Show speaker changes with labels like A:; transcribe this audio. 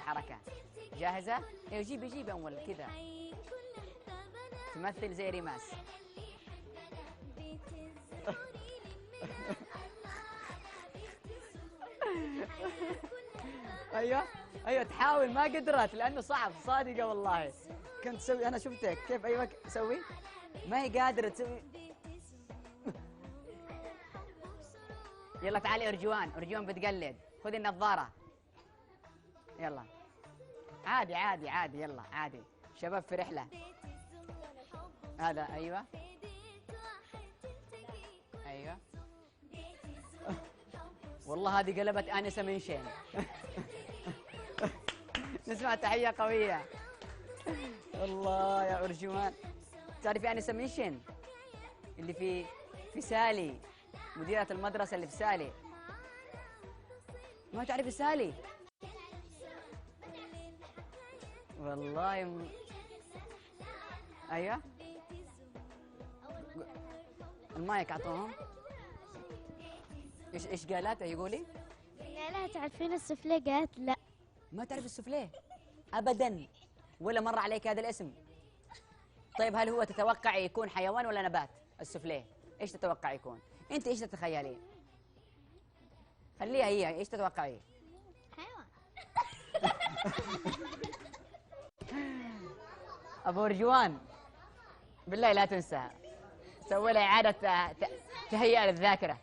A: الحركة. جاهزة؟ ايوه جيبي أول كذا. تمثل زي ريماس. ايوه تحاول، ما قدرت لانه صعب صادقه والله. كنت تسوي، انا شفتك كيف. ايوه سوي، ما هي قادره تسوي. يلا تعالي ارجوان بتقلد، خذي النظاره. يلا عادي يلا عادي، شباب في رحله. هذا ايوه والله هذه قلبت آنسة من شين. نسمع تحية قوية. الله يا أرجوان. تعرفي آنسة من شين اللي في سالي، مديرة المدرسة اللي في سالي؟ ما تعرفي سالي؟ والله ايوه المايك اعطوهم. ايش قالت؟ يقولي
B: قالها تعرفين السفلي؟ قالت لا.
A: ما تعرف السفليه ابدا، ولا مر عليك هذا الاسم؟ طيب هل هو تتوقع يكون حيوان ولا نبات السفليه؟ ايش تتوقع يكون؟ انت ايش تتخيلين؟ خليها هي، ايش تتوقعي؟
B: حيوان.
A: ابو رجوان بالله لا تنسى، سوي لها اعاده تهيئه للذاكره.